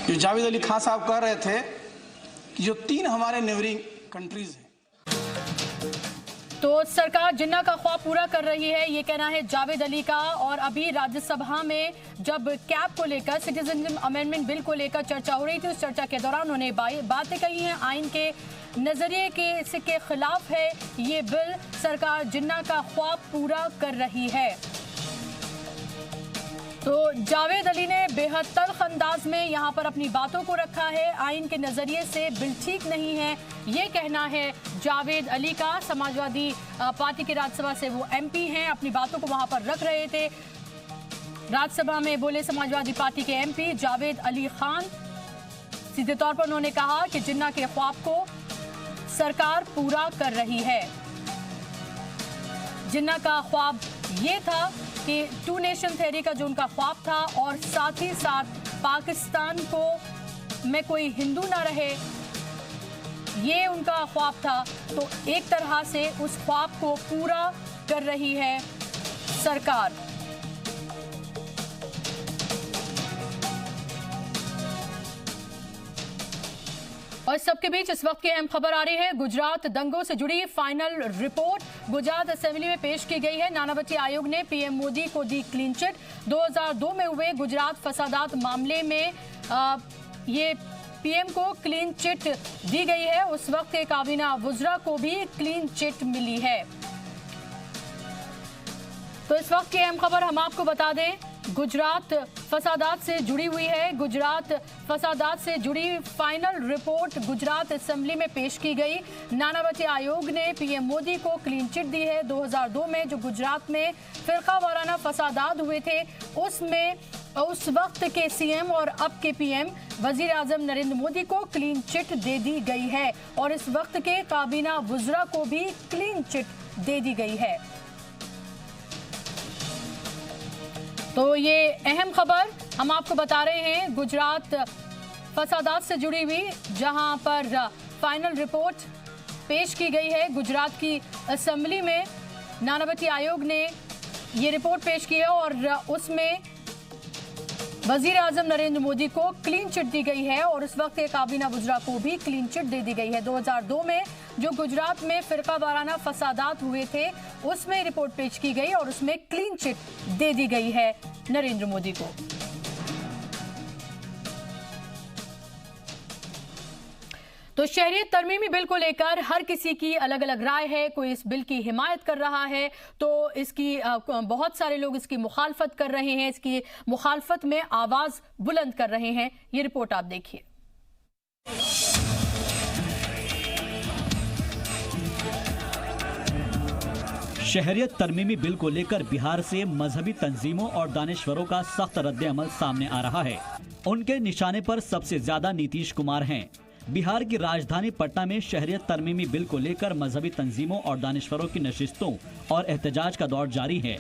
जो जावेद अली खान साहब कह रहे थे कि जो 3 हमारे नेबरिंग कंट्रीज हैं, तो सरकार जिन्ना का ख्वाब पूरा कर रही है, ये कहना है जावेद अली का। और अभी राज्यसभा में जब कैप को लेकर, सिटीजनशिप अमेंडमेंट बिल को लेकर चर्चा हो रही थी, उस चर्चा के दौरान उन्होंने बातें कही हैं। आइन के नजरिए के खिलाफ है ये बिल, सरकार जिन्ना का ख्वाब पूरा कर रही है। तो जावेद अली ने बेहद तल्ख अंदाज में यहाँ पर अपनी बातों को रखा है। आइन के नज़रिए से बिल ठीक नहीं है, ये कहना है जावेद अली का। समाजवादी पार्टी की राज्यसभा से वो एमपी हैं, अपनी बातों को वहाँ पर रख रहे थे। राज्यसभा में बोले समाजवादी पार्टी के एमपी जावेद अली खान। सीधे तौर पर उन्होंने कहा कि जिन्ना के ख्वाब को सरकार पूरा कर रही है। जिन्ना का ख्वाब ये था कि 2 नेशन थ्योरी का जो उनका ख्वाब था, और साथ ही साथ पाकिस्तान को में कोई हिंदू ना रहे, ये उनका ख्वाब था। तो एक तरह से उस ख्वाब को पूरा कर रही है सरकार। और सबके बीच इस वक्त की अहम खबर आ रही है। गुजरात दंगों से जुड़ी फाइनल रिपोर्ट गुजरात असेंबली में पेश की गई है। नानावती आयोग ने पीएम मोदी को दी क्लीन चिट। 2002 में हुए गुजरात फसादात मामले में ये पीएम को क्लीन चिट दी गई है। उस वक्त काबीना वुज़रा को भी क्लीन चिट मिली है। तो इस वक्त की अहम खबर हम आपको बता दें, गुजरात फसादात से जुड़ी हुई है। गुजरात फसादात से जुड़ी फाइनल रिपोर्ट गुजरात असेंबली में पेश की गई। नानावती आयोग ने पीएम मोदी को क्लीन चिट दी है। 2002 में जो गुजरात में फिरका वाराना फसादात हुए थे, उसमें उस वक्त के सीएम और अब के पीएम वजीर आजम नरेंद्र मोदी को क्लीन चिट दे दी गई है, और इस वक्त के काबीना वुज़रा को भी क्लीन चिट दे दी गई है। तो ये अहम खबर हम आपको बता रहे हैं गुजरात फसादात से जुड़ी हुई, जहां पर फाइनल रिपोर्ट पेश की गई है। गुजरात की असेंबली में नानावती आयोग ने ये रिपोर्ट पेश की है, और उसमें वजीर आजम नरेंद्र मोदी को क्लीन चिट दी गई है, और उस वक्त काबीना वुज़रा को भी क्लीन चिट दे दी गई है। 2002 में जो गुजरात में फिरका वाराना फसादात हुए थे, उसमें रिपोर्ट पेश की गई और उसमें क्लीन चिट दे दी गई है नरेंद्र मोदी को। तो शहरियत तरमीमी बिल को लेकर हर किसी की अलग अलग राय है। कोई इस बिल की हिमायत कर रहा है, तो इसकी बहुत सारे लोग इसकी मुखालफत कर रहे हैं, इसकी मुखालफत में आवाज बुलंद कर रहे हैं। ये रिपोर्ट आप देखिए। शहरियत तरमीमी बिल को लेकर बिहार से मजहबी तंजीमों और दानिश्वरों का सख्त रद्द-ए-अमल सामने आ रहा है। उनके निशाने पर सबसे ज्यादा नीतीश कुमार हैं। बिहार की राजधानी पटना में शहरियत तरमीमी बिल को लेकर मजहबी तंजीमों और दानिश्वरों की नशिस्तों और एहतजाज का दौर जारी है।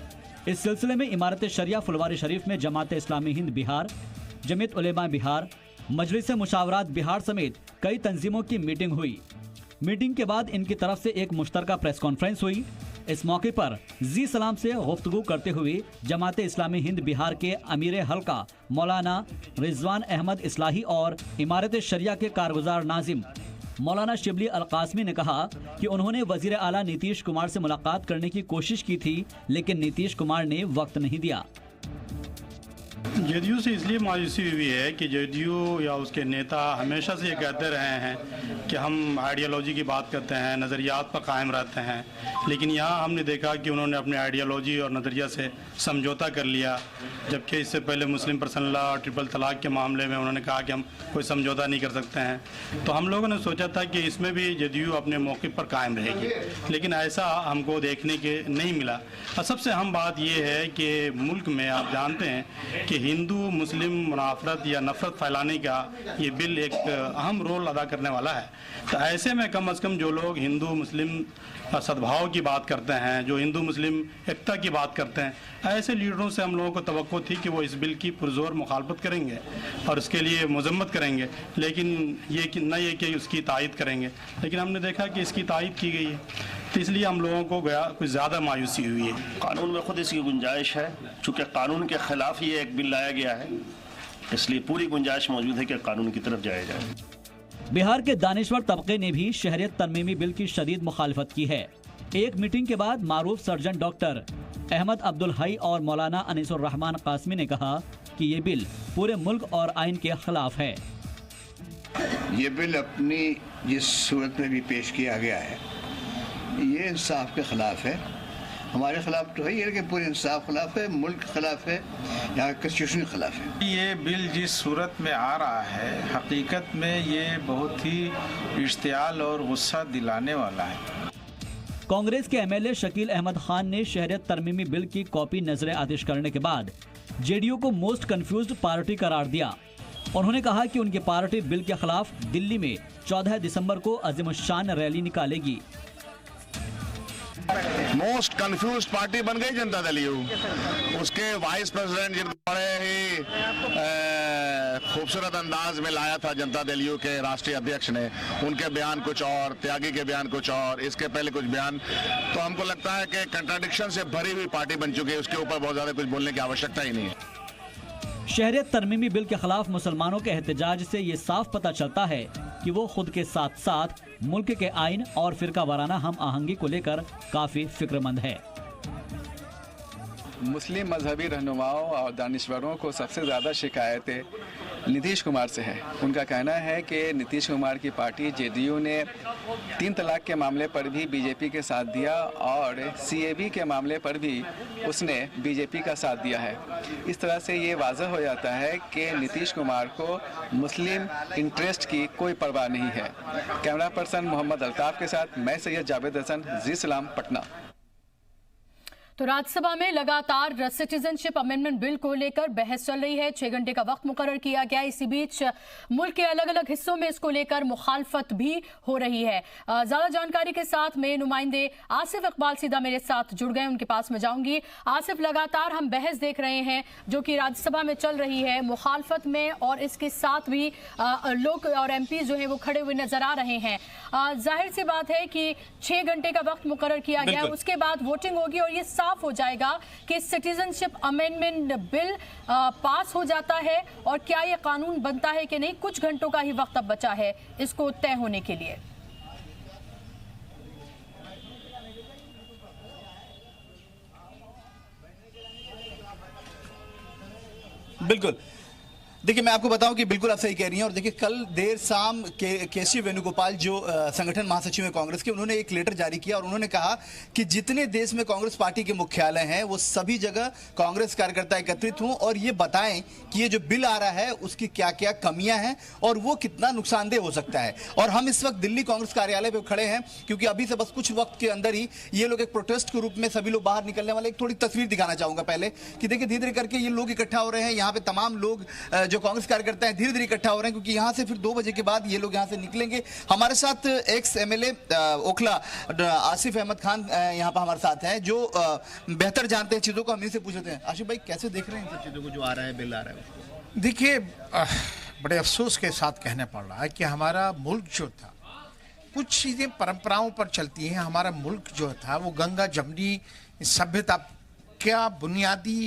इस सिलसिले में इमारत शरिया फुलवारी शरीफ में जमात इस्लामी हिंद बिहार, जमीयत उलेमा बिहार, मजलिस मुशावरात बिहार समेत कई तंजीमों की मीटिंग हुई। मीटिंग के बाद इनकी तरफ से एक मुश्तरका प्रेस कॉन्फ्रेंस हुई। इस मौके पर जी सलाम से गुफ्तगू करते हुए जमात इस्लामी हिंद बिहार के अमीर हल्का मौलाना रिजवान अहमद इस्लाही और इमारत शरिया के कारगुजार नाजिम मौलाना शिबली अल-कासमी ने कहा कि उन्होंने वजीर आला नीतीश कुमार से मुलाकात करने की कोशिश की थी, लेकिन नीतीश कुमार ने वक्त नहीं दिया। जेडीयू से इसलिए मायूसी हुई है कि जेडीयू या उसके नेता हमेशा से ये कहते रहे हैं कि हम आइडियोलॉजी की बात करते हैं, नज़रियात पर कायम रहते हैं, लेकिन यहाँ हमने देखा कि उन्होंने अपने आइडियोलॉजी और नज़रिया से समझौता कर लिया। जबकि इससे पहले मुस्लिम पर्सनल लॉ और ट्रिपल तलाक के मामले में उन्होंने कहा कि हम कोई समझौता नहीं कर सकते हैं। तो हम लोगों ने सोचा था कि इसमें भी जेडीयू अपने मौक़िफ़ पर कायम रहेगी, लेकिन ऐसा हमको देखने के नहीं मिला। और सबसे अहम बात यह है कि मुल्क में आप जानते हैं कि हिंदू मुस्लिम मुनाफरत या नफरत फैलाने का ये बिल एक अहम रोल अदा करने वाला है। तो ऐसे में कम से कम जो लोग हिंदू मुस्लिम सद्भाव की बात करते हैं, जो हिंदू मुस्लिम एकता की बात करते हैं, ऐसे लीडरों से हम लोगों को तवक्को थी कि वो इस बिल की पुरजोर मुखालफत करेंगे और उसके लिए मजम्मत करेंगे, लेकिन ये कि न ये कि उसकी तायद करेंगे। लेकिन हमने देखा कि इसकी तायद की गई है, तो इसलिए हम लोगों को कुछ ज़्यादा मायूसी हुई है। कानून में खुद इसकी गुंजाइश है, चूँकि कानून के ख़िलाफ़ ये एक बिल लाया गया है, इसलिए पूरी गुंजाइश मौजूद है कि कानून की तरफ जाया जाए। बिहार के दानिश्वर तबके ने भी शहरियत तरमीमी बिल की शदीद मुखालफत की है। एक मीटिंग के बाद मारूफ सर्जन डॉक्टर अहमद अब्दुल हई और मौलाना अनीसुर रहमान कासमी ने कहा कि ये बिल पूरे मुल्क और आइन के खिलाफ है। ये बिल अपनी जिस सूरत में भी पेश किया गया है ये इंसाफ के खिलाफ है। हमारे खिलाफ तो है ये, लेकिन पूरे इंसाफ खिलाफ है, मुल्क के खिलाफ है, यहाँ कॉन्स्टिट्यूशन के खिलाफ है। ये बिल जिस सूरत में आ रहा है हकीकत में ये बहुत ही इश्तियाल और गुस्सा दिलाने वाला है। कांग्रेस के एमएलए शकील अहमद खान ने शहरियत तरमीमी बिल की कॉपी नजरे आतिश करने के बाद जेडीयू को मोस्ट कंफ्यूज्ड पार्टी करार दिया। उन्होंने कहा कि उनकी पार्टी बिल के खिलाफ दिल्ली में 14 दिसंबर को अजीमुश्शान रैली निकालेगी। मोस्ट कंफ्यूज पार्टी बन गई जनता दल यू। उसके वाइस प्रेसिडेंट जिनको बड़े ही खूबसूरत अंदाज में लाया था जनता दल यू के राष्ट्रीय अध्यक्ष ने, उनके बयान कुछ और, त्यागी के बयान कुछ और, इसके पहले कुछ बयान, तो हमको लगता है कि कंट्राडिक्शन से भरी हुई पार्टी बन चुकी है। उसके ऊपर बहुत ज्यादा कुछ बोलने की आवश्यकता ही नहीं है। शहरियत तरमीमी बिल के खिलाफ मुसलमानों के एहतजाज से ये साफ पता चलता है कि वो खुद के साथ साथ मुल्क के आइन और फिरका वाराना हम आहंगी को लेकर काफी फिक्रमंद है। मुस्लिम मजहबी रहनुमाओं और दानिश्वरों को सबसे ज़्यादा शिकायतें नीतीश कुमार से है। उनका कहना है कि नीतीश कुमार की पार्टी जेडीयू ने 3 तलाक के मामले पर भी बीजेपी के साथ दिया और सीएबी के मामले पर भी उसने बीजेपी का साथ दिया है। इस तरह से ये वाज़ह हो जाता है कि नीतीश कुमार को मुस्लिम इंटरेस्ट की कोई परवाह नहीं है। कैमरा पर्सन मोहम्मद अल्ताफ के साथ मैं सैयद जावेद हसन, जी सलाम, पटना। तो राज्यसभा में लगातार सिटीजनशिप अमेंडमेंट बिल को लेकर बहस चल रही है। 6 घंटे का वक्त मुकर्रर किया गया। इसी बीच मुल्क के अलग अलग हिस्सों में इसको लेकर मुखालफत भी हो रही है। ज्यादा जानकारी के साथ में नुमाइंदे आसिफ इकबाल सीधा मेरे साथ जुड़ गए, उनके पास में जाऊंगी। आसिफ, लगातार हम बहस देख रहे हैं जो कि राज्यसभा में चल रही है मुखालफत में, और इसके साथ भी लोग और एमपी जो है वो खड़े हुए नजर आ रहे हैं। जाहिर सी बात है कि 6 घंटे का वक्त मुकर्रर किया गया, उसके बाद वोटिंग होगी और ये साफ हो जाएगा कि सिटीजनशिप अमेंडमेंट बिल पास हो जाता है और क्या ये कानून बनता है कि नहीं। कुछ घंटों का ही वक्त अब बचा है इसको तय होने के लिए। बिल्कुल, देखिए मैं आपको बताऊं कि बिल्कुल आप सही कह रही हैं। और देखिए कल देर शाम केसी वेणुगोपाल जो संगठन महासचिव हैं कांग्रेस के, उन्होंने एक लेटर जारी किया और उन्होंने कहा कि जितने देश में कांग्रेस पार्टी के मुख्यालय हैं वो सभी जगह कांग्रेस कार्यकर्ता एकत्रित हों और ये बताएं कि ये जो बिल आ रहा है उसकी क्या क्या कमियां हैं और वो कितना नुकसानदेह हो सकता है। और हम इस वक्त दिल्ली कांग्रेस कार्यालय पर खड़े हैं क्योंकि अभी से बस कुछ वक्त के अंदर ही ये लोग एक प्रोटेस्ट के रूप में सभी लोग बाहर निकलने वाले। एक थोड़ी तस्वीर दिखाना चाहूंगा पहले कि देखिए धीरे धीरे करके ये लोग इकट्ठा हो रहे हैं। यहाँ पे तमाम लोग जो कांग्रेस कार्यकर्ता हैं धीरे धीरे इकट्ठा हो रहे हैं क्योंकि यहां से फिर 2 बजे के बाद ये लोग यहां से निकलेंगे। हमारे साथ एक्स एमएलए ओखला आसिफ अहमद खान यहां पर हमारे साथ हैं जो बेहतर जानते हैं चीजों को। हम इनसे पूछते हैं, आसिफ भाई कैसे देख रहे हैं इन सब चीजों को जो आ रहा है, बिल आ रहा है? देखिए बड़े अफसोस के साथ कहना पड़ रहा है कि हमारा मुल्क जो था कुछ चीज़ें परंपराओं पर चलती हैं। हमारा मुल्क जो था वो गंगा जमनी सभ्यता क्या बुनियादी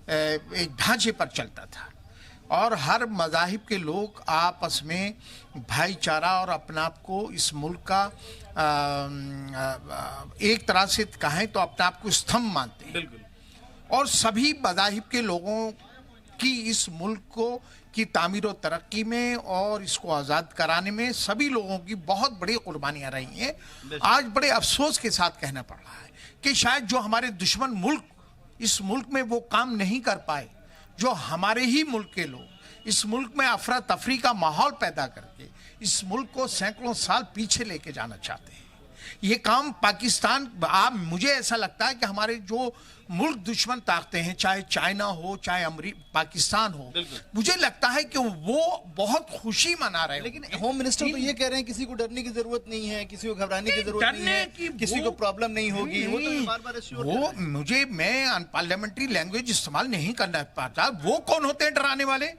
एक ढांचे पर चलता था और हर मज़ाहिब के लोग आपस में भाईचारा और अपने आप को इस मुल्क का एक तरह से कहें तो अपने आप को स्तंभ मानते हैं। बिल्कुल। और सभी मज़ाहिब के लोगों की इस मुल्क को की तामीर और तरक्की में और इसको आज़ाद कराने में सभी लोगों की बहुत बड़ी कुर्बानियाँ रही हैं। आज बड़े अफसोस के साथ कहना पड़ रहा है कि शायद जो हमारे दुश्मन मुल्क इस मुल्क में वो काम नहीं कर पाए जो हमारे ही मुल्क के लोग इस मुल्क में अफरा तफरी का माहौल पैदा करके इस मुल्क को सैकड़ों साल पीछे लेके जाना चाहते हैं। ये काम पाकिस्तान, मुझे ऐसा लगता है कि हमारे जो मुल्क दुश्मन ताकतें हैं, चाहे चाइना हो चाहे पाकिस्तान हो, मुझे लगता है कि वो बहुत खुशी मना रहे हैं। लेकिन होम मिनिस्टर तो ये कह रहे हैं किसी को डरने की जरूरत नहीं है, किसी को घबराने की जरूरत नहीं है, किसी को प्रॉब्लम नहीं होगी। वो तो बार-बार वो मुझे मैं अनपार्लियामेंट्री लैंग्वेज इस्तेमाल नहीं करना पाता। वो कौन होते हैं डराने वाले?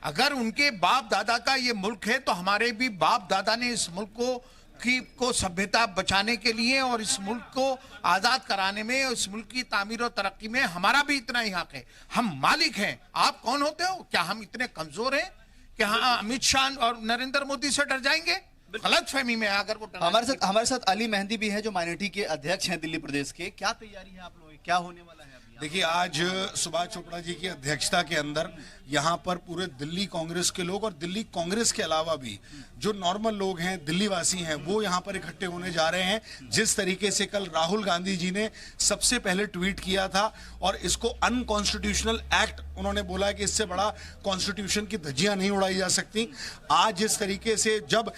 अगर उनके बाप दादा का ये मुल्क है तो हमारे भी बाप दादा ने इस मुल्क को को सभ्यता बचाने के लिए और इस मुल्क को आजाद कराने में और इस मुल्क की तामीर और तरक्की में हमारा भी इतना ही हक है। हम मालिक हैं। आप कौन होते हो? क्या हम इतने कमजोर हैं कि हाँ अमित शाह और नरेंद्र मोदी से डर जाएंगे? गलत फहमी में अगर वो हमारे साथ अली मेहंदी भी है जो माइनॉरिटी के अध्यक्ष हैं दिल्ली प्रदेश के। क्या तैयारी है आप लोगों की, क्या होने वाला है? देखिए, आज सुभाष चोपड़ा जी की अध्यक्षता के अंदर यहाँ पर पूरे दिल्ली कांग्रेस के लोग और दिल्ली कांग्रेस के अलावा भी जो नॉर्मल लोग हैं, दिल्ली वासी हैं, वो यहाँ पर इकट्ठे होने जा रहे हैं। जिस तरीके से कल राहुल गांधी जी ने सबसे पहले ट्वीट किया था और इसको अनकॉन्स्टिट्यूशनल एक्ट उन्होंने बोला कि इससे बड़ा कॉन्स्टिट्यूशन की धज्जियां नहीं उड़ाई जा सकती। आज जिस तरीके से जब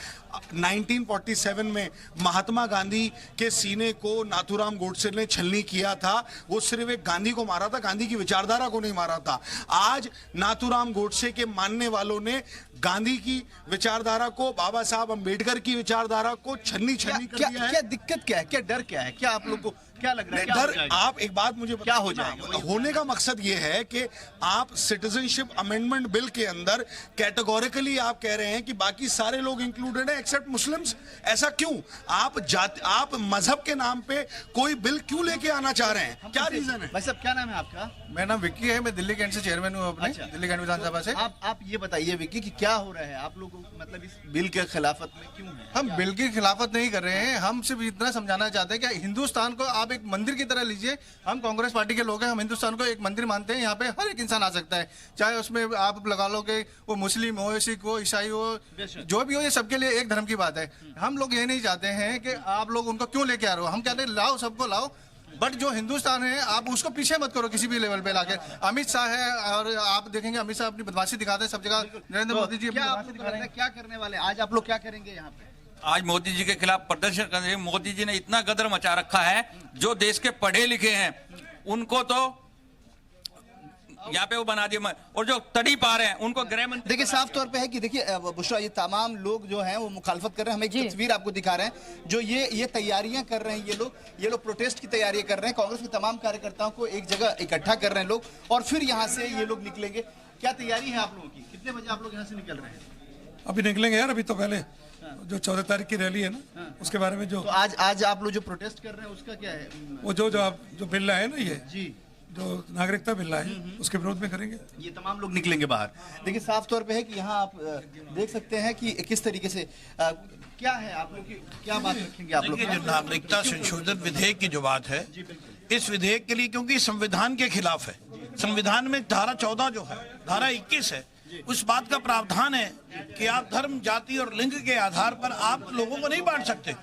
1947 में महात्मा गांधी के सीने को नाथूराम गोडसे ने छलनी किया था, वो सिर्फ एक गांधी को मारा था, गांधी की विचारधारा को नहीं मारा था। आज नाथूराम गोडसे के मानने वालों ने गांधी की विचारधारा को, बाबा साहब अंबेडकर की विचारधारा को छन्नी कर दिया है। क्या दिक्कत क्या है, क्या डर क्या है, क्या आप लोग को क्या लग रहा है? डर, आप एक बात मुझे क्या हो जाएगा? होने का मकसद ये है कि आप सिटीजनशिप अमेंडमेंट बिल के अंदर कैटेगोरिकली आप कह रहे हैं कि बाकी सारे लोग इंक्लूडेड हैं एक्सेप्ट मुस्लिम्स। ऐसा क्यों? आप मजहब के नाम पे कोई बिल क्यों लेके आना चाह रहे हैं? क्या रीजन है? भाई साहब, क्या नाम है आपका? मेरा नाम विक्की है, मैं दिल्ली कैंट से चेयरमैन हूँ अपने। अच्छा। दिल्ली कैंट विधानसभा से। आप ये बताइए विक्की कि क्या हो रहा है आप लोगों को, मतलब इस बिल के खिलाफत में क्यों है? हम बिल की खिलाफत नहीं कर रहे हैं, हम सिर्फ इतना समझाना चाहते हैं कि हिंदुस्तान को आप एक मंदिर की तरह लीजिए। हम कांग्रेस पार्टी के लोग हैं, हम हिंदुस्तान को एक मंदिर मानते हैं। यहाँ पे हर एक इंसान आ सकता है, चाहे उसमें आप लगा लो कि वो मुस्लिम हो, सिख हो, ईसाई हो, जो भी हो, ये सबके लिए एक धर्म की बात है। हम लोग ये नहीं चाहते हैं कि आप लोग उनको क्यों लेके आ रहे हो। हम कहते हैं लाओ, सबको लाओ, बट जो हिंदुस्तान है आप उसको पीछे मत करो किसी भी लेवल पे लाके। अमित शाह है और आप देखेंगे अमित शाह अपनी बदमाशी दिखाते हैं सब जगह। नरेंद्र मोदी जी क्या करने वाले, आज आप लोग क्या करेंगे यहाँ पे? आज मोदी जी के खिलाफ प्रदर्शन करने। मोदी जी ने इतना गदर मचा रखा है, जो देश के पढ़े लिखे हैं उनको तो यहाँ पे वो बना दिया, और जो तड़ी पा रहे हैं उनको गृह मंत्री। देखिए, साफ तौर पे है कि देखिए बुशरा, ये तमाम लोग जो हैं वो मुखालफत कर रहे हैं। हम एक तस्वीर आपको दिखा रहे हैं जो ये तैयारियां कर रहे हैं। ये लोग प्रोटेस्ट की तैयारी कर रहे हैं। कांग्रेस के तमाम कार्यकर्ताओं को एक जगह इकट्ठा कर रहे हैं लोग, और फिर यहाँ से ये लोग निकलेंगे। क्या तैयारी है आप लोगों की? कितने बजे आप लोग यहाँ से निकल रहे हैं? अभी निकलेंगे यार, अभी तो पहले जो 14 तारीख की रैली है ना, उसके बारे में जो तो आज आप लोग जो प्रोटेस्ट कर रहे हैं उसका क्या है? वो जो बिल लाए ना, ये जी जो नागरिकता बिल लाए उसके विरोध में करेंगे। ये तमाम लोग निकलेंगे बाहर। देखिए, साफ तौर पे है कि यहाँ आप देख सकते हैं कि किस तरीके से क्या है आप लोग की, क्या बात रखेंगे आप लोग? जो नागरिकता संशोधन विधेयक की जो बात है, इस विधेयक के लिए, क्योंकि संविधान के खिलाफ है। संविधान में धारा 14 जो है, धारा 21 है, उस बात का प्रावधान है कि आप धर्म, जाति और लिंग के आधार पर आप लोगों को नहीं बांट सकते।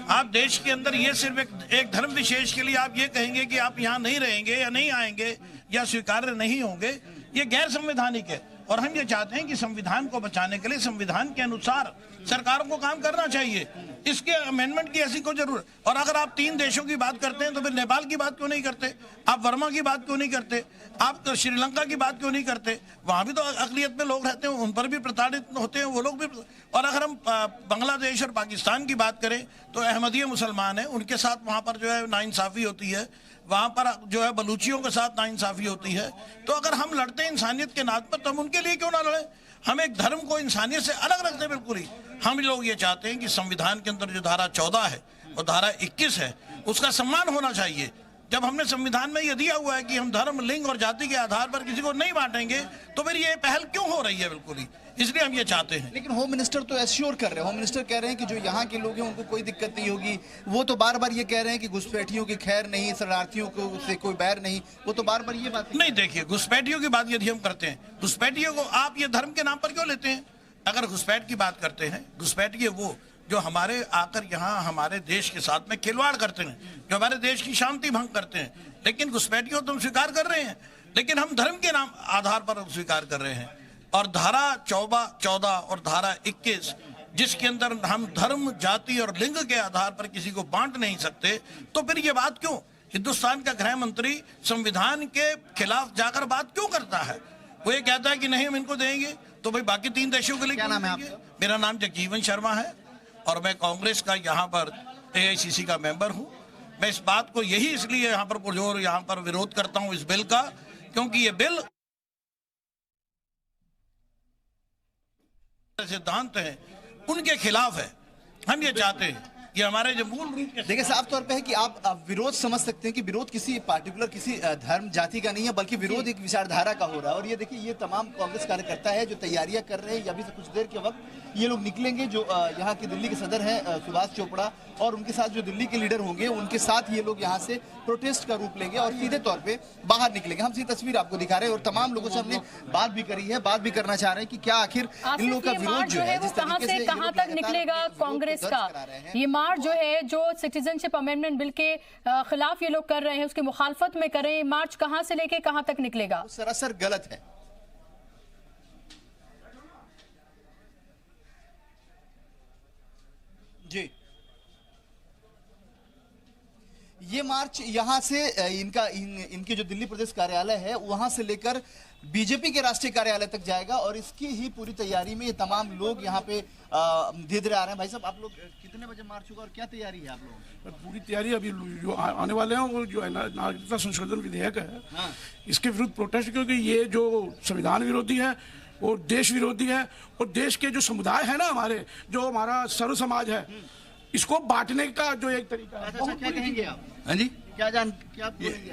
आप देश के अंदर ये सिर्फ एक धर्म विशेष के लिए आप ये कहेंगे कि आप यहाँ नहीं रहेंगे या नहीं आएंगे या स्वीकार्य नहीं होंगे, ये गैर संवैधानिक है। और हम ये चाहते हैं कि संविधान को बचाने के लिए संविधान के अनुसार सरकारों को काम करना चाहिए। इसके अमेंडमेंट की ऐसी कोई जरूरत। और अगर आप 3 देशों की बात करते हैं तो फिर नेपाल की बात क्यों नहीं करते? आप वर्मा की बात क्यों नहीं करते? आप तो श्रीलंका की बात क्यों नहीं करते? वहां भी तो अकलियत में लोग रहते हैं, उन पर भी प्रताड़ित होते हैं वो लोग भी। और अगर हम बांग्लादेश और पाकिस्तान की बात करें तो अहमदिया मुसलमान है, उनके साथ वहां पर जो है नाइंसाफी होती है। वहां पर जो है बलूचियों के साथ नाइंसाफी होती है। तो अगर हम लड़ते हैं इंसानियत के नाम पर, तो हम उनके लिए क्यों ना लड़े? हम एक धर्म को इंसानियत से अलग रखते हैं बिल्कुल ही। हम लोग ये चाहते हैं कि संविधान के अंदर जो धारा 14 है और धारा 21 है, उसका सम्मान होना चाहिए। जब हमने संविधान में ये दिया हुआ है कि हम धर्म, लिंग और जाति के आधार पर किसी को नहीं बांटेंगे, तो फिर ये पहल क्यों हो रही है? बिल्कुल ही इसलिए हम ये चाहते हैं। लेकिन होम मिनिस्टर तो एश्योर कर रहे हैं, होम मिनिस्टर कह रहे हैं कि जो यहाँ के लोग हैं उनको कोई दिक्कत नहीं होगी। वो तो बार बार ये कह रहे हैं कि घुसपैठियों की खैर नहीं, शरणार्थियों को से कोई बैर नहीं। वो तो बार बार ये बात नहीं। देखिए, घुसपैठियों की बात यदि हम करते हैं, घुसपैठियों को आप ये धर्म के नाम पर क्यों लेते हैं? अगर घुसपैठ की बात करते हैं, घुसपैठिए वो जो हमारे आकर यहाँ हमारे देश के साथ में खिलवाड़ करते हैं, जो हमारे देश की शांति भंग करते हैं। लेकिन घुसपैठियों तुम स्वीकार कर रहे हैं, लेकिन हम धर्म के नाम आधार पर स्वीकार कर रहे हैं। और धारा 14 और धारा 21 जिसके अंदर हम धर्म, जाति और लिंग के आधार पर किसी को बांट नहीं सकते, तो फिर ये बात क्यों? हिंदुस्तान का गृह मंत्री संविधान के खिलाफ जाकर बात क्यों करता है? वो ये कहता है कि नहीं हम इनको देंगे, तो भाई बाकी 3 देशों के लिए क्या नाम है आपका? मेरा नाम जगजीवन शर्मा है और मैं कांग्रेस का यहाँ पर AICC का मेंबर हूँ। मैं इस बात को यही इसलिए यहाँ पर पुरजोर यहाँ पर विरोध करता हूँ इस बिल का, क्योंकि ये बिल सिद्धांत हैं उनके खिलाफ है। हम ये चाहते हैं कि हमारे जो मूल रूप के देखिए साफ तौर पे है कि आप विरोध समझ सकते हैं कि विरोध किसी पार्टिकुलर किसी धर्म जाति का नहीं है, बल्कि विरोध एक विचारधारा का हो रहा है। और ये देखिए, ये तमाम कांग्रेस कार्यकर्ता है जो तैयारियां कर रहे हैं। अभी से कुछ देर के वक्त ये लोग निकलेंगे, जो यहाँ के दिल्ली के सदर हैं सुभाष चोपड़ा, और उनके साथ जो दिल्ली के लीडर होंगे उनके साथ ये लोग यहाँ से प्रोटेस्ट का रूप लेंगे और सीधे तौर पे बाहर निकलेंगे। हम सीधी तस्वीर आपको दिखा रहे हैं और तमाम लोगों से हमने बात भी करी है, बात भी करना चाह रहे हैं कि क्या आखिर इन लोगों का विरोध जो है, जिस तरीके से कहां तक निकलेगा कांग्रेस का ये मार्च जो है, जो सिटीजनशिप अमेंडमेंट बिल के खिलाफ ये लोग कर रहे हैं, उसकी मुखालफत में कर रहे हैं, मार्च कहां से लेके कहां तक निकलेगा? सरासर गलत है। जी, ये मार्च यहां से इनके जो दिल्ली प्रदेश कार्यालय है वहां से लेकर बीजेपी के राष्ट्रीय कार्यालय तक जाएगा और इसकी ही पूरी तैयारी में ये तमाम लोग यहाँ पे धीरे धीरे आ रहे हैं। भाई साहब, आप लोग कितने बजे मार्च होगा और क्या तैयारी है आप लोगों की? पूरी तैयारी अभी जो आने वाले हैं वो जो नागरिकता संशोधन विधेयक है, हाँ, इसके विरुद्ध प्रोटेस्ट, क्योंकि ये जो संविधान विरोधी है वो देश विरोधी है और देश के जो समुदाय है ना, हमारे जो हमारा सर्व समाज है, इसको बांटने का जो एक तरीका है। क्या कहेंगे आप? हाँ जी, क्या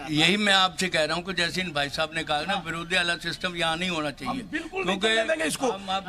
यही मैं आपसे कह रहा हूँ कि जैसे इन भाई साहब ने कहा ना, विरोधी वाला सिस्टम यहाँ नहीं होना चाहिए। बिल्कुल नहीं चलने देंगे इसको,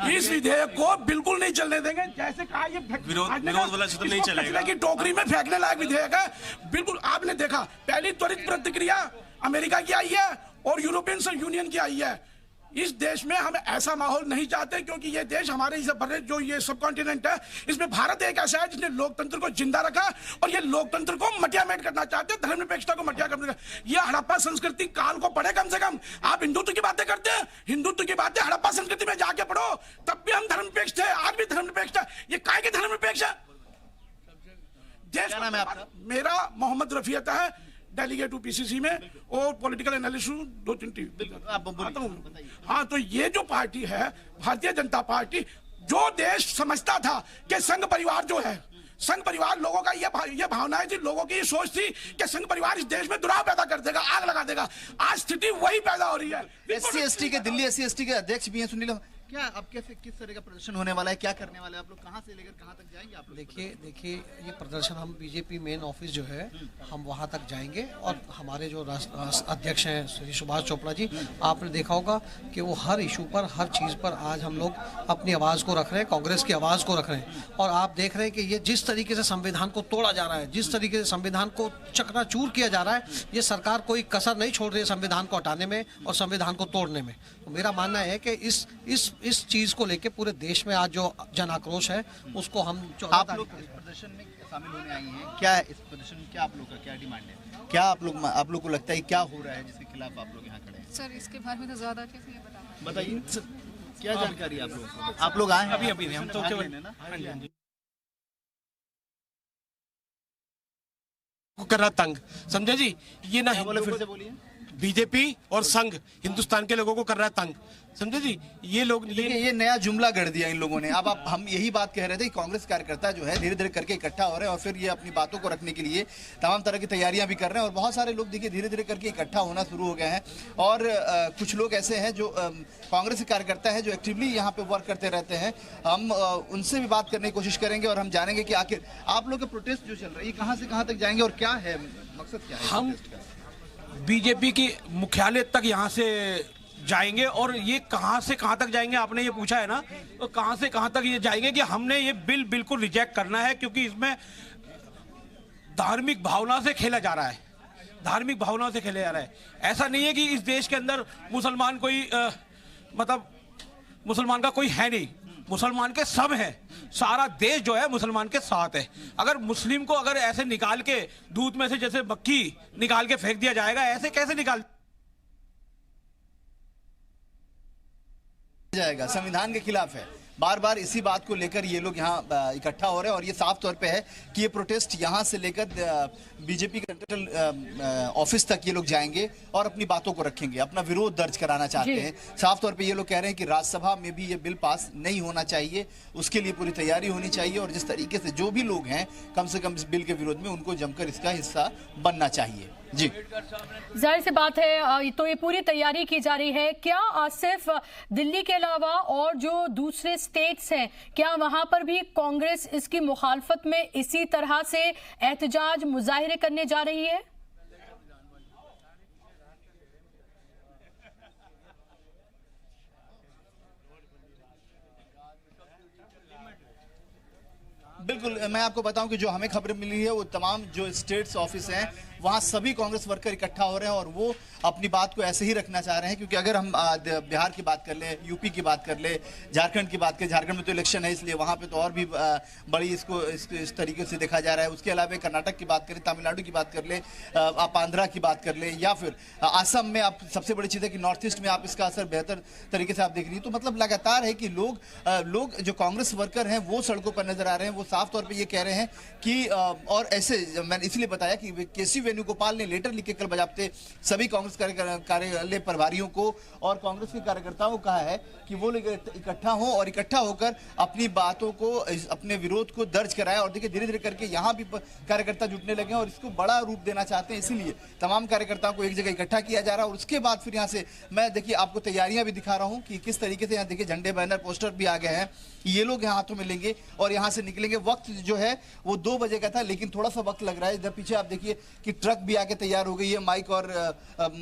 इस विधेयक को बिल्कुल नहीं चलने देंगे। जैसे कहा ये विरोध वाला सिस्टम नहीं चलेगा, की टोकरी में फेंकने लायक विधेयक है। बिल्कुल, आपने देखा पहली त्वरित प्रतिक्रिया अमेरिका की आई है और यूरोपियन यूनियन की आई है। इस देश में हम ऐसा माहौल नहीं चाहते, क्योंकि ये देश हमारे बड़े जो ये सब कॉन्टिनेंट है, इसमें भारत एक ऐसा है जिसने लोकतंत्र को जिंदा रखा और ये लोकतंत्र को मटियामेट करना चाहते हैं, धर्मनिरपेक्षता को मटिया करने का। ये हड़प्पा संस्कृति काल को पढ़े कम से कम। आप हिंदुत्व की बातें करते हैं, हिंदुत्व की बातें हड़प्पा संस्कृति में जाके पढ़ो, तब भी हम धर्मनिरपेक्ष थे, आज भी धर्मनिरपेक्ष है। ये काय के धर्मनिरपेक्ष है? देश मेरा मोहम्मद रफियत है, डेलीगेट हूँ पीसीसी में और पॉलिटिकल एनालिस्ट हूँ 2-3 टीवी। हाँ, तो ये जो पार्टी है भारतीय जनता पार्टी, जो देश समझता था कि संघ परिवार जो है, संघ परिवार लोगों का ये भावनाएं थी, लोगों की ये सोच थी कि संघ परिवार इस देश में दुराव पैदा कर देगा, आग लगा देगा। आज स्थिति वही पैदा हो रही है। SC/ST के दिल्ली SC/ST के अध्यक्ष भी हैं सुनील, क्या अब कैसे किस तरह का प्रदर्शन होने वाला है, क्या करने वाले हैं आप लोग, कहां से लेकर कहां तक जाएंगे आप लोग? देखिए ये प्रदर्शन हम बीजेपी मेन ऑफिस जो है हम वहां तक जाएंगे और हमारे जो अध्यक्ष हैं श्री सुभाष चोपड़ा जी, आपने देखा होगा कि वो हर इशू पर, हर चीज़ पर आज हम लोग अपनी आवाज़ को रख रहे हैं, कांग्रेस की आवाज़ को रख रहे हैं। और आप देख रहे हैं कि ये जिस तरीके से संविधान को तोड़ा जा रहा है, जिस तरीके से संविधान को चकनाचूर किया जा रहा है, ये सरकार कोई कसर नहीं छोड़ रही है संविधान को हटाने में और संविधान को तोड़ने में। तो मेरा मानना है कि इस चीज को लेके पूरे देश में आज जो जन आक्रोश है उसको हम आप लोग इस प्रदर्शन में शामिल होने आई हैं, क्या है इस प्रदर्शन में, क्या आप लोग का क्या डिमांड है, क्या आप लोग को लगता है क्या हो रहा है जिसके खिलाफ आप लोग यहाँ खड़े हैं? सर, इसके बारे में तो ज्यादा अच्छे से बताइए, क्या जानकारी आप लोगों को? आप लोग आए हैं अभी हम तो कर रहा तंग, समझे जी? ये ना फिर से बोलिए। बीजेपी और संघ हिंदुस्तान के लोगों को कर रहा है तंग, समझे जी? ये लोग ये नया जुमला गढ़ दिया इन लोगों ने। अब हम यही बात कह रहे थे कि कांग्रेस कार्यकर्ता जो है धीरे धीरे करके इकट्ठा हो रहे हैं और फिर ये अपनी बातों को रखने के लिए तमाम तरह की तैयारियां भी कर रहे हैं और बहुत सारे लोग देखिए धीरे धीरे करके इकट्ठा होना शुरू हो गए हैं। और कुछ लोग ऐसे हैं जो कांग्रेस के कार्यकर्ता हैं जो एक्टिवली यहाँ पे वर्क करते रहते हैं। हम उनसे भी बात करने की कोशिश करेंगे और हम जानेंगे कि आखिर आप लोग के प्रोटेस्ट जो चल रही है कहाँ से कहाँ तक जाएंगे और क्या है मकसद, क्या है? हम बीजेपी की मुख्यालय तक यहाँ से जाएंगे और ये कहाँ से कहाँ तक जाएंगे, आपने ये पूछा है ना, तो कहाँ से कहाँ तक ये जाएंगे कि हमने ये बिल बिल्कुल रिजेक्ट करना है, क्योंकि इसमें धार्मिक भावना से खेला जा रहा है, धार्मिक भावना से खेला जा रहा है। ऐसा नहीं है कि इस देश के अंदर मुसलमान कोई मतलब मुसलमान का कोई है नहीं, मुसलमान के सब हैं, सारा देश जो है मुसलमान के साथ है। अगर मुस्लिम को अगर ऐसे निकाल के दूध में से जैसे मक्खी निकाल के फेंक दिया जाएगा, ऐसे कैसे निकाल जाएगा? संविधान के खिलाफ है। बार बार इसी बात को लेकर ये लोग यहाँ इकट्ठा हो रहे हैं और ये साफ तौर पे है कि ये प्रोटेस्ट यहाँ से लेकर बीजेपी के सेंट्रल ऑफिस तक ये लोग जाएंगे और अपनी बातों को रखेंगे, अपना विरोध दर्ज कराना चाहते हैं। साफ तौर पे ये लोग कह रहे हैं कि राज्यसभा में भी ये बिल पास नहीं होना चाहिए, उसके लिए पूरी तैयारी होनी चाहिए और जिस तरीके से जो भी लोग हैं कम से कम इस बिल के विरोध में उनको जमकर इसका हिस्सा बनना चाहिए। जी, जाहिर सी बात है, तो ये पूरी तैयारी की जा रही है। क्या सिर्फ दिल्ली के अलावा और जो दूसरे स्टेट्स हैं, क्या वहां पर भी कांग्रेस इसकी मुखालफत में इसी तरह से एहतजाज मुजाहिरे करने जा रही है? बिल्कुल, मैं आपको बताऊं कि जो हमें खबरें मिली है वो तमाम जो स्टेट्स ऑफिस हैं वहाँ सभी कांग्रेस वर्कर इकट्ठा हो रहे हैं और वो अपनी बात को ऐसे ही रखना चाह रहे हैं। क्योंकि अगर हम बिहार की बात कर ले, यूपी की बात कर ले, झारखंड की बात करें, झारखंड में तो इलेक्शन है इसलिए वहाँ पे तो और भी बड़ी इसको इस तरीके से देखा जा रहा है। उसके अलावा कर्नाटक की बात करें, तमिलनाडु की बात कर ले, आप आंध्रा की बात कर ले, या फिर आसम में आप सबसे बड़ी चीज़ है कि नॉर्थ ईस्ट में आप इसका असर बेहतर तरीके से आप देख रही है। तो मतलब लगातार है कि लोग जो कांग्रेस वर्कर हैं वो सड़कों पर नजर आ रहे हैं। वो साफ तौर पर ये कह रहे हैं कि और ऐसे मैंने इसलिए बताया कि केसी वेणुगोपाल ने लेटर लिख के कल बजाबते सभी कांग्रेस कार्यालय प्रभारियों को और कांग्रेस के कार्यकर्ताओं को कहा है कि वो लोग इकट्ठा हों और इकट्ठा होकर अपनी बातों को, अपने विरोध को दर्ज कराएं। और देखिए धीरे धीरे करके यहाँ भी कार्यकर्ता जुटने लगे और इसको बड़ा रूप देना चाहते हैं, इसीलिए तमाम कार्यकर्ताओं को एक जगह इकट्ठा किया जा रहा है। और उसके बाद फिर यहाँ से मैं देखिए आपको तैयारियां भी दिखा रहा हूँ कि किस तरीके से यहाँ देखिए झंडे, बैनर, पोस्टर भी आ गए हैं। ये लोग यहाँ हाथों में लेंगे और यहाँ से निकलेंगे। वक्त जो है वो 2 बजे का था, लेकिन थोड़ा सा वक्त लग रहा है। इधर पीछे आप देखिए कि ट्रक भी आके तैयार हो गई है माइक और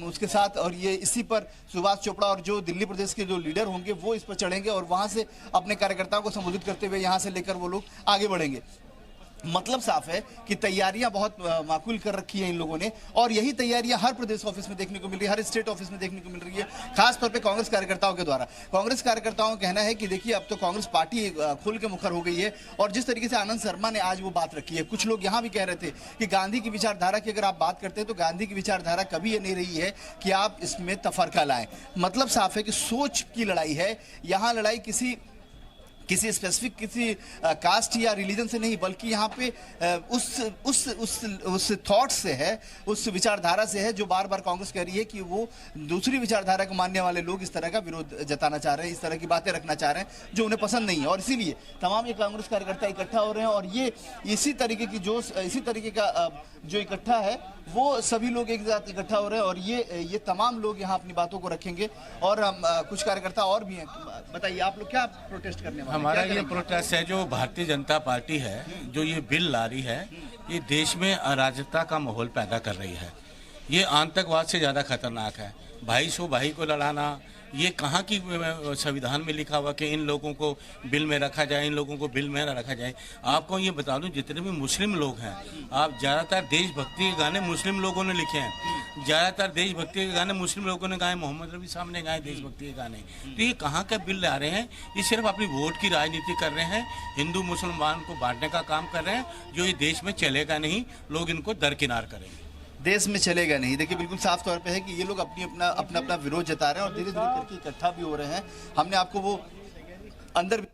उसके साथ, और ये इसी पर सुभाष चोपड़ा और जो दिल्ली प्रदेश के जो लीडर होंगे वो इस पर चढ़ेंगे और वहां से अपने कार्यकर्ताओं को संबोधित करते हुए यहां से लेकर वो लोग आगे बढ़ेंगे। मतलब साफ है कि तैयारियां बहुत माकूल कर रखी है इन लोगों ने और यही तैयारियां हर प्रदेश ऑफिस में देखने को मिल रही है, हर स्टेट ऑफिस में देखने को मिल रही है, खास तौर पे कांग्रेस कार्यकर्ताओं के द्वारा। कांग्रेस कार्यकर्ताओं का कहना है कि देखिए अब तो कांग्रेस पार्टी खुल के मुखर हो गई है। और जिस तरीके से आनंद शर्मा ने आज वो बात रखी है, कुछ लोग यहाँ भी कह रहे थे कि गांधी की विचारधारा की अगर आप बात करते हैं तो गांधी की विचारधारा कभी ये नहीं रही है कि आप इसमें तफरका लाएं। मतलब साफ है कि सोच की लड़ाई है। यहाँ लड़ाई किसी स्पेसिफिक किसी कास्ट या रिलीजन से नहीं, बल्कि यहाँ पे उस थॉट से है, उस विचारधारा से है जो बार बार कांग्रेस कह रही है कि वो दूसरी विचारधारा को मानने वाले लोग इस तरह का विरोध जताना चाह रहे हैं, इस तरह की बातें रखना चाह रहे हैं जो उन्हें पसंद नहीं है। और इसीलिए तमाम ये कांग्रेस कार्यकर्ता इकट्ठा हो रहे हैं और ये इसी तरीके का जो इकट्ठा है वो सभी लोग एक साथ इकट्ठा हो रहे हैं और ये तमाम लोग यहाँ अपनी बातों को रखेंगे। और कुछ कार्यकर्ता और भी हैं, बताइए आप लोग क्या प्रोटेस्ट करने वाले हैं? हमारा ये प्रोटेस्ट है, जो भारतीय जनता पार्टी है जो ये बिल ला रही है, ये देश में अराजकता का माहौल पैदा कर रही है। ये आतंकवाद से ज़्यादा खतरनाक है। भाई सो भाई को लड़ाना, ये कहाँ की संविधान में लिखा हुआ कि इन लोगों को बिल में रखा जाए, इन लोगों को बिल में न रखा जाए। आपको ये बता दूं, जितने भी मुस्लिम लोग हैं, आप ज़्यादातर देशभक्ति के गाने मुस्लिम लोगों ने लिखे हैं, ज़्यादातर देशभक्ति के गाने मुस्लिम लोगों ने गाए, मोहम्मद रफ़ी साहब ने गाए देशभक्ति के गाने। तो ये कहाँ का बिल ला रहे हैं? ये सिर्फ अपनी वोट की राजनीति कर रहे हैं, हिंदू मुसलमान को बांटने का काम कर रहे हैं, जो ये देश में चलेगा नहीं। लोग इनको दरकिनार करेंगे, देश में चलेगा नहीं। देखिए बिल्कुल साफ तौर पे है कि ये लोग अपना विरोध जता रहे हैं और धीरे धीरे करके इकट्ठा भी हो रहे हैं। हमने आपको वो अंदर